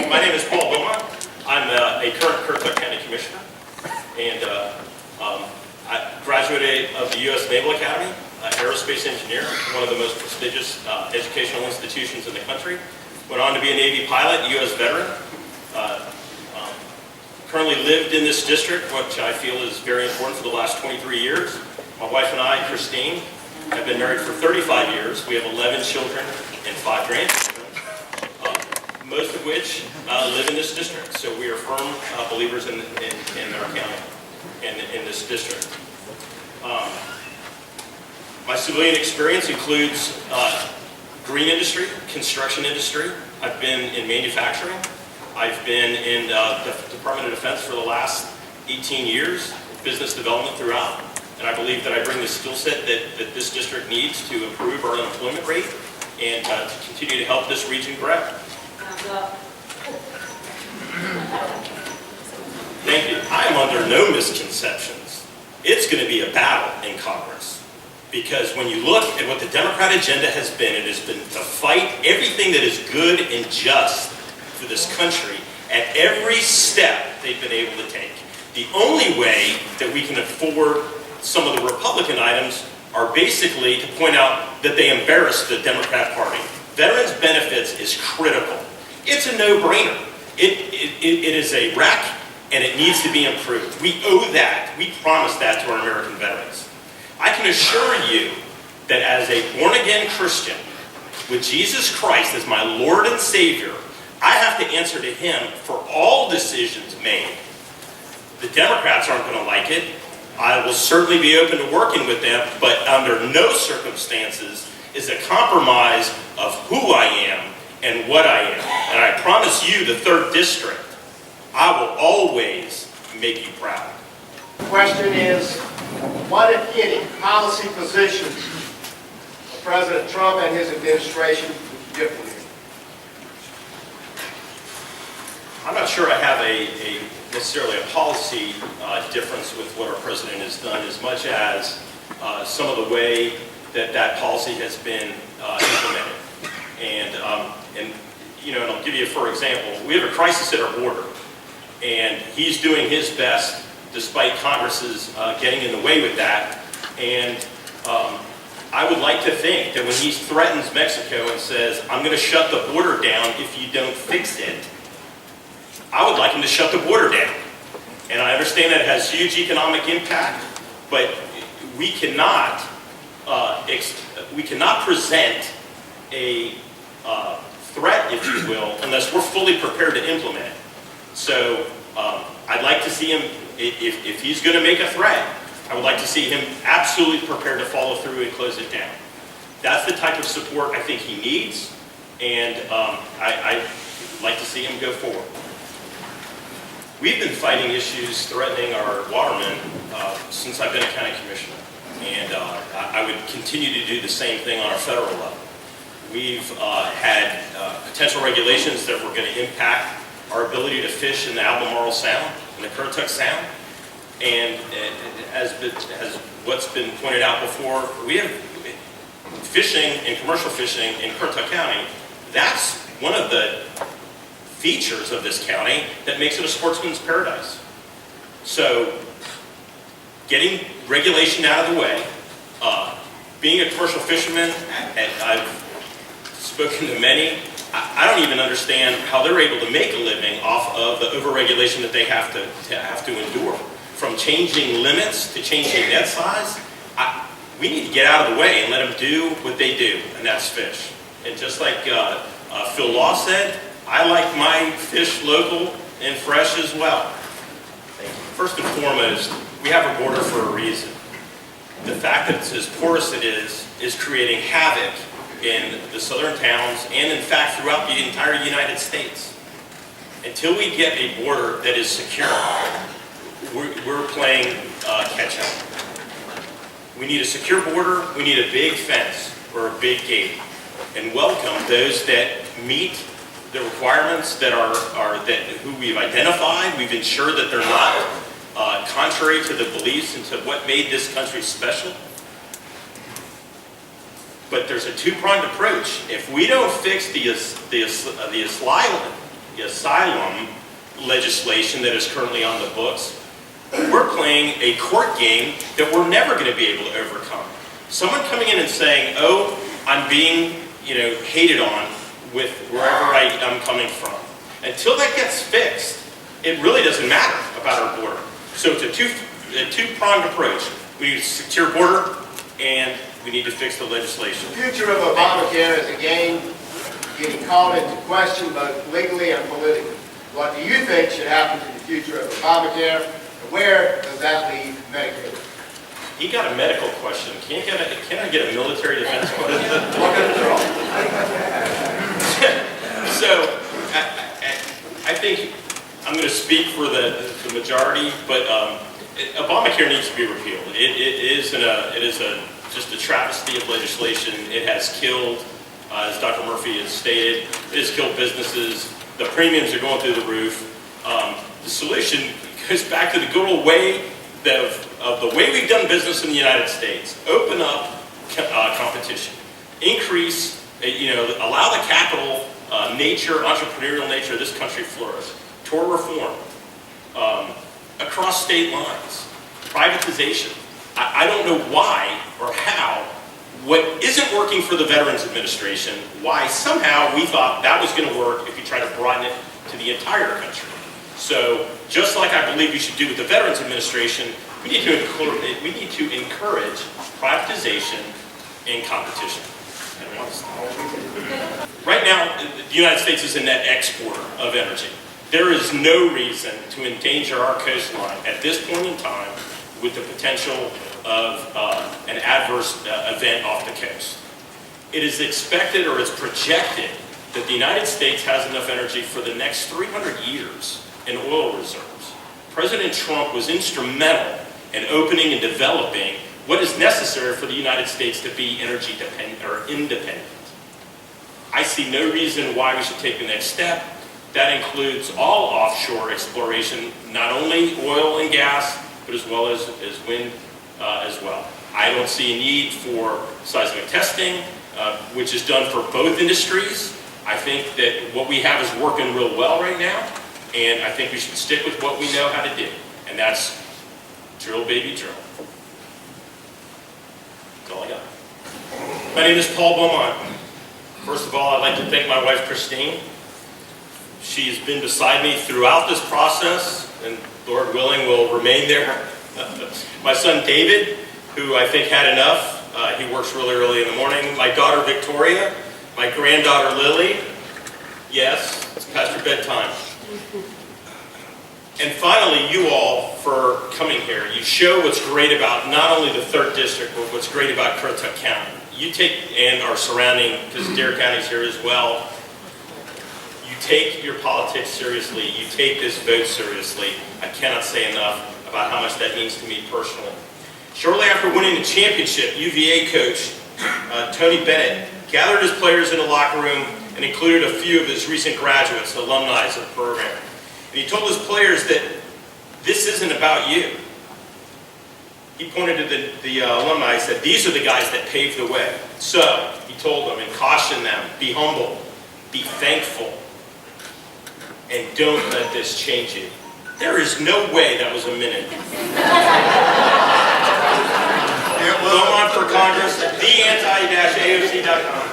My name is Paul Beaumont. I'm a current Currituck County Commissioner, and I graduated of the U.S. Naval Academy, aerospace engineer, one of the most prestigious educational institutions in the country. Went on to be a Navy pilot, U.S. veteran. Currently lived in this district, which I feel is very important, for the last 23 years. My wife and I, Christine, have been married for 35 years. We have 11 children and 5 grandchildren, most of which live in this district. So we are firm believers in our county and in this district. My civilian experience includes green industry, construction industry. I've been in manufacturing. I've been in the Department of Defense for the last 18 years, business development throughout. And I believe that I bring the skill set that this district needs to improve our unemployment rate and to continue to help this region grow. Thank you. I am under no misconceptions. It's going to be a battle in Congress, because when you look at what the Democrat agenda has been, it has been to fight everything that is good and just for this country at every step they've been able to take. The only way that we can afford some of the Republican items are basically to point out that they embarrass the Democrat Party. Veterans benefits is critical. It's a no-brainer. It is a wreck, and it needs to be improved. We owe that. We promise that to our American veterans. I can assure you that as a born-again Christian, with Jesus Christ as my Lord and Savior, I have to answer to Him for all decisions made. The Democrats aren't going to like it. I will certainly be open to working with them, but under no circumstances is a compromise of who I am and what I am. And I promise you, the 3rd District, I will always make you proud. The question is, what, if any, policy positions of President Trump and his administration would you give to him? I'm not sure I have necessarily a policy difference with what our president has done, as much as some of the way that policy has been implemented. And you know, and I'll give you for example, we have a crisis at our border, and he's doing his best, despite Congress's getting in the way with that. And I would like to think that when he threatens Mexico and says, "I'm going to shut the border down if you don't fix it," I would like him to shut the border down. And I understand that it has huge economic impact, but we cannot present a threat, if you will, unless we're fully prepared to implement it. So I'd like to see him, if he's going to make a threat, I would like to see him absolutely prepared to follow through and close it down. That's the type of support I think he needs, and I'd like to see him go forward. We've been fighting issues threatening our watermen since I've been a county commissioner, and I would continue to do the same thing on our federal level. We've had potential regulations that were going to impact our ability to fish in the Albemarle Sound, in the Currituck Sound, and as what's been pointed out before, we have fishing and commercial fishing in Currituck County. That's one of the features of this county that makes it a sportsman's paradise. So getting regulation out of the way, being a commercial fisherman, I've spoken to many, I don't even understand how they're able to make a living off of the overregulation that they have to endure. From changing limits to changing net size, we need to get out of the way and let them do what they do, and that's fish. And just like Phil Law said, I like my fish local and fresh as well. First and foremost, we have a border for a reason. The fact that it's as porous as it is creating havoc in the southern towns and in fact throughout the entire United States. Until we get a border that is secure, we're playing catch up. We need a secure border, we need a big fence or a big gate, and welcome those that meet the requirements that who we've identified. We've ensured that they're not contrary to the beliefs and to what made this country special. But there's a two-pronged approach. If we don't fix the asylum legislation that is currently on the books, we're playing a court game that we're never going to be able to overcome. Someone coming in and saying, oh, I'm being, hated on with wherever I'm coming from. Until that gets fixed, it really doesn't matter about our border. So it's a two-pronged approach. We need a secure border, and we need to fix the legislation. The future of Obamacare is again getting called into question both legally and politically. What do you think should happen to the future of Obamacare, and where does that leave Medicaid? He got a medical question. Can I get a military defense question? So, I think I'm going to speak for the majority, but Obamacare needs to be repealed. It is just a travesty of legislation. It has killed, as Dr. Murphy has stated, it has killed businesses. The premiums are going through the roof. The solution goes back to the good old way of the way we've done business in the United States. Open up competition, increase, allow the capital nature, entrepreneurial nature of this country flourish. Tort reform, across state lines, privatization. I don't know why or how, what isn't working for the Veterans Administration, why somehow we thought that was going to work if you try to broaden it to the entire country. So just like I believe you should do with the Veterans Administration, we need to encourage privatization and competition. Right now, the United States is a net exporter of energy. There is no reason to endanger our coastline at this point in time with the potential of an adverse event off the coast. It is expected, or it's projected, that the United States has enough energy for the next 300 years in oil reserves. President Trump was instrumental in opening and developing what is necessary for the United States to be energy dependent or independent. I see no reason why we should take the next step. That includes all offshore exploration, not only oil and gas, but as well as wind as well. I don't see a need for seismic testing, which is done for both industries. I think that what we have is working real well right now, and I think we should stick with what we know how to do, and that's drill, baby, drill. That's all I got. My name is Paul Beaumont. First of all, I'd like to thank my wife, Christine. She's been beside me throughout this process, and Lord willing will remain there. My son, David, who I think had enough. He works really early in the morning. My daughter, Victoria. My granddaughter, Lily. Yes, it's past your bedtime. And finally, you all for coming here. You show what's great about not only the 3rd District, but what's great about Currituck County. You take, and our surrounding, because Dare County's here as well, you take your politics seriously. You take this vote seriously. I cannot say enough about how much that means to me personally. Shortly after winning the championship, UVA coach Tony Bennett gathered his players in the locker room and included a few of his recent graduates, alumni of the program. And he told his players that this isn't about you. He pointed to the alumni and said, these are the guys that paved the way. So, he told them and cautioned them, be humble, be thankful, and don't let this change you. There is no way that was a minute. Beaumont for Congress, theanti-aoc.com.